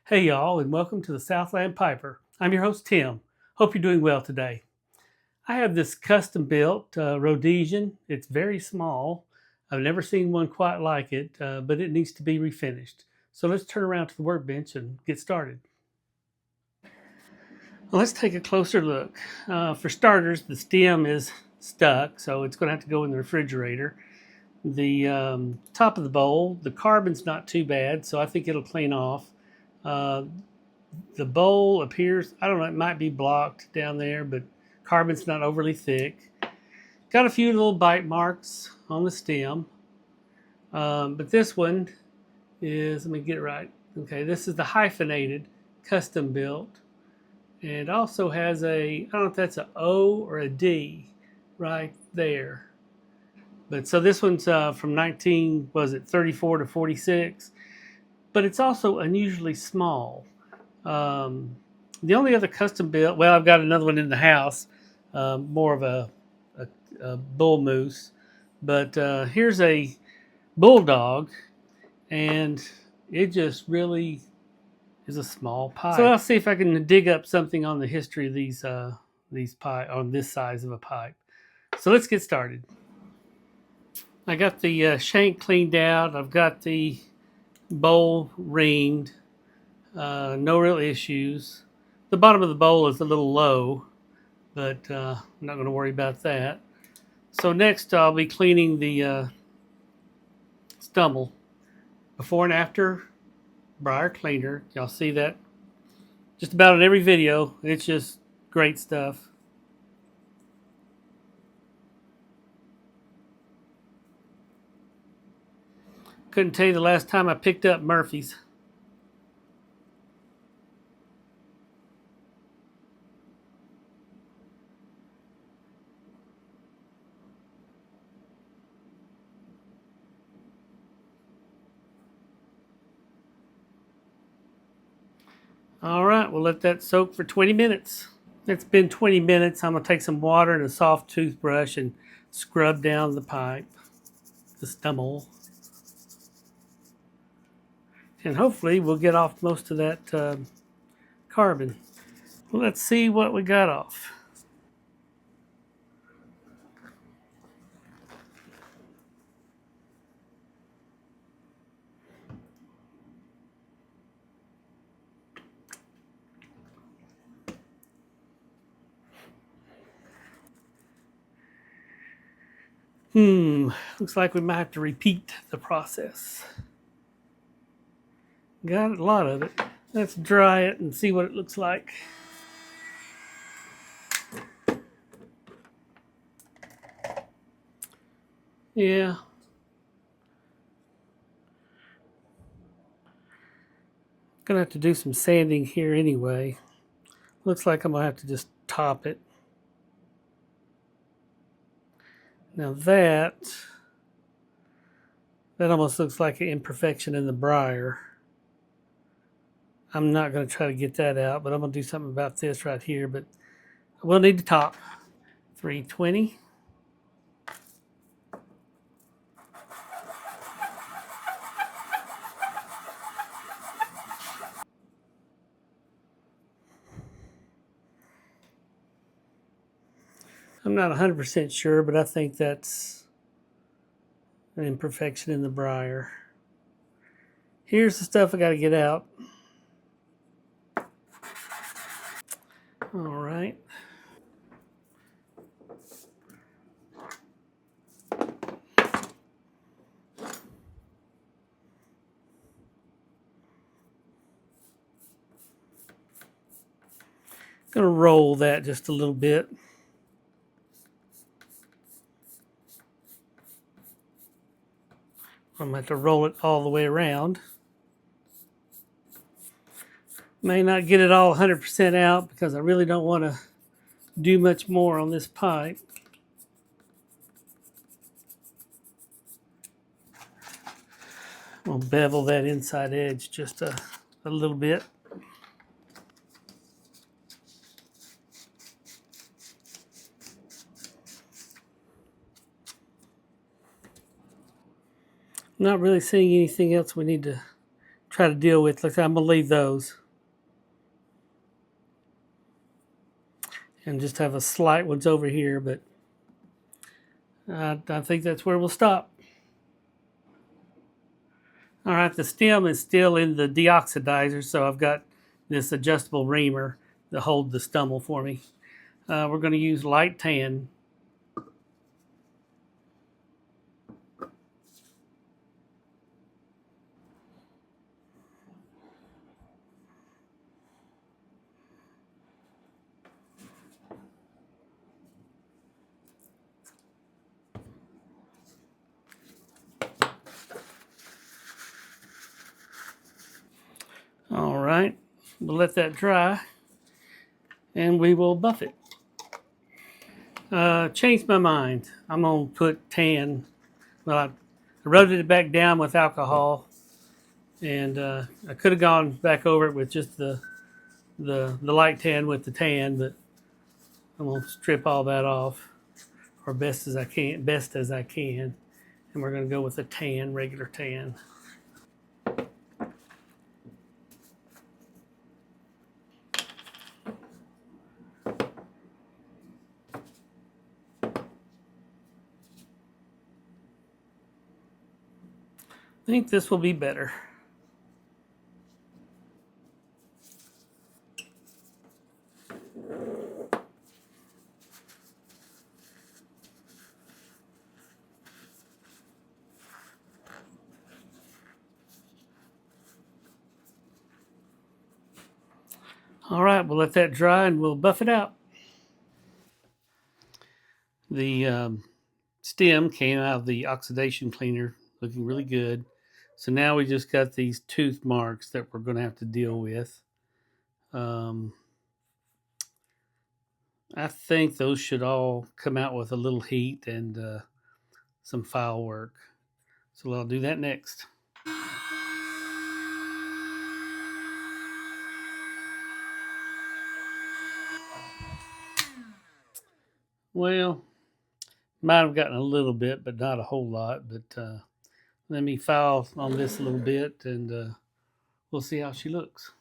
Hey y'all, and welcome to the Southland Piper. I'm your host Tim. Hope you're doing well today. I have this custom built Rhodesian. It's very small. I've never seen one quite like it, but it needs to be refinished. So let's turn around to the workbench and get started. Well, let's take a closer look. For starters, the stem is stuck, so it's going to have to go in the refrigerator. The top of the bowl, the carbon's not too bad, so I think it'll clean off. Uh, the bowl appears, I don't know, it might be blocked down there, but carbon's not overly thick. Got a few little bite marks on the stem. But this one is, let me get it right. Okay, this is the hyphenated custom built. And it also has a, I don't know if that's an O or a D right there. But so this one's from 19, was it 34 to 46? But it's also unusually small. The only other custom built, well, I've got another one in the house, more of a bull moose. But here's a bulldog, and it just really is a small pipe. So I'll see if I can dig up something on the history of these pipe on this size of a pipe. So let's get started. I got the shank cleaned out. I've got the bowl ringed. No real issues. The bottom of the bowl is a little low, but I'm not going to worry about that. So next I'll be cleaning the stummel. Before and after briar cleaner. Y'all see that just about in every video. It's just great stuff. Couldn't tell you the last time I picked up Murphy's. All right, we'll let that soak for 20 minutes. It's been 20 minutes. I'm going to take some water and a soft toothbrush and scrub down the pipe, the stummel. And hopefully we'll get off most of that carbon. Well, let's see what we got off. Looks like we might have to repeat the process. Got a lot of it. Let's dry it and see what it looks like. Yeah. Gonna have to do some sanding here anyway. Looks like I'm gonna have to just top it. Now that almost looks like an imperfection in the briar. I'm not going to try to get that out, but I'm going to do something about this right here. But I will need the top. 320. I'm not 100% sure, but I think that's an imperfection in the briar. Here's the stuff I got to get out. All right. Going to roll that just a little bit. I'm going to have to roll it all the way around. May not get it all 100% out because I really don't want to do much more on this pipe. I'll bevel that inside edge just a little bit. Not really seeing anything else we need to try to deal with. Like I'm going to leave those. and just have a slight ones over here, but I think that's where we'll stop. All right, the stem is still in the deoxidizer, so I've got this adjustable reamer to hold the stummel for me. We're going to use light tan. All right, we'll let that dry, and we will buff it. Changed my mind. I'm gonna put tan. Well, I eroded it back down with alcohol, and I could have gone back over it with just the light tan with the tan, but I'm gonna strip all that off, or best as I can, and we're gonna go with the tan, regular tan. I think this will be better. All right, we'll let that dry and we'll buff it out. The stem came out of the oxidation cleaner looking really good. So now we just got these tooth marks that we're going to have to deal with. Um, I think those should all come out with a little heat and some file work. So I'll do that next. Well, might have gotten a little bit, but not a whole lot. But let me file on this a little bit and we'll see how she looks.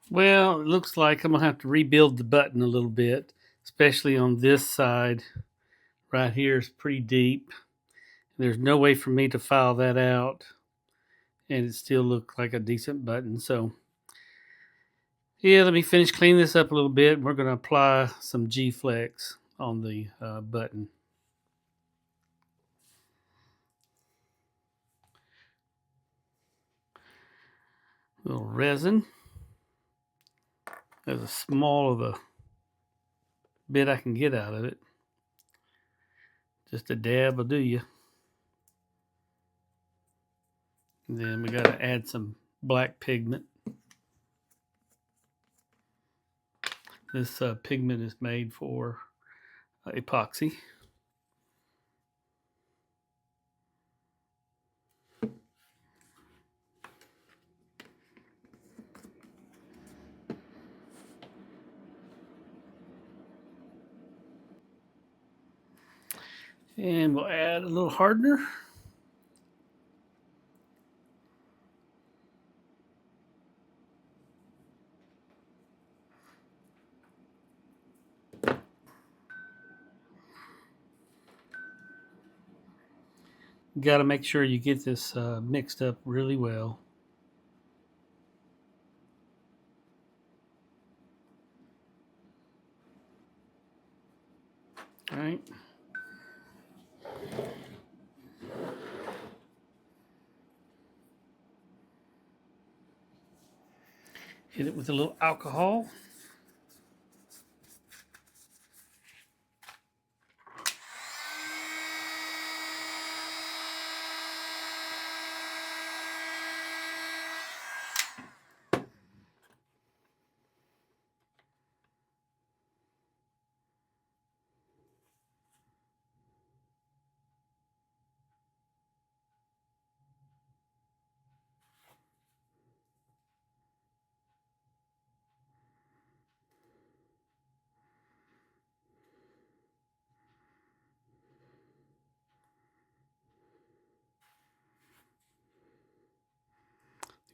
Well, it looks like I'm going to have to rebuild the button a little bit, especially on this side. Right here is pretty deep. There's no way for me to file that out and it still look like a decent button. So yeah, let me finish cleaning this up a little bit. We're going to apply some G-Flex on the button. A little resin. There's a small of a bit I can get out of it. Just a dab will do you. And then we got to add some black pigment. This pigment is made for epoxy. And we'll add a little hardener. Got to make sure you get this mixed up really well. All right. Hit it with a little alcohol.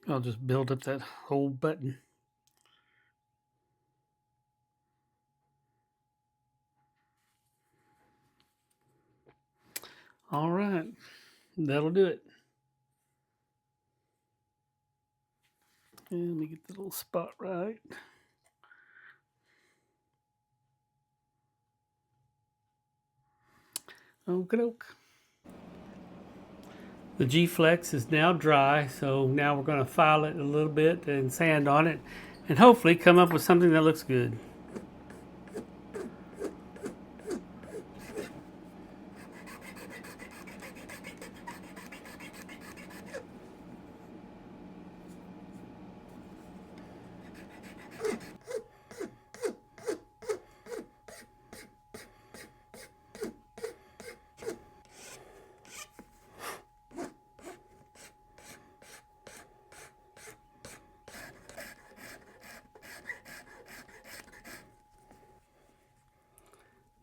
I'll just build up that whole button. All right, that'll do it. And let me get the little spot right. Okie doke. The G-Flex is now dry, so now we're going to file it a little bit and sand on it, and hopefully come up with something that looks good.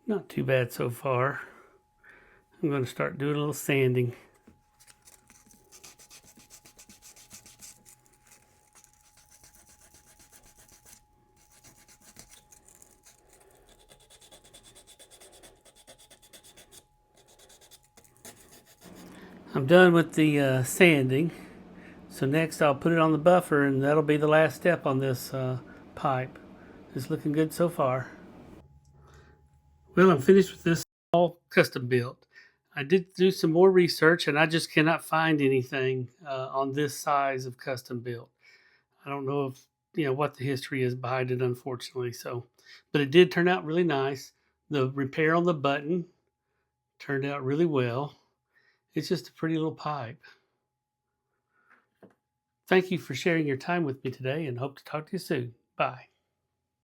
Not too bad so far. I'm going to start doing a little sanding. I'm done with the sanding. So next I'll put it on the buffer, and that'll be the last step on this pipe. It's looking good so far. Well, I'm finished with this all custom built. I did do some more research, and I just cannot find anything on this size of custom built. I don't know if what the history is behind it, unfortunately. So, but it did turn out really nice. The repair on the button turned out really well. It's just a pretty little pipe. Thank you for sharing your time with me today, and hope to talk to you soon. Bye.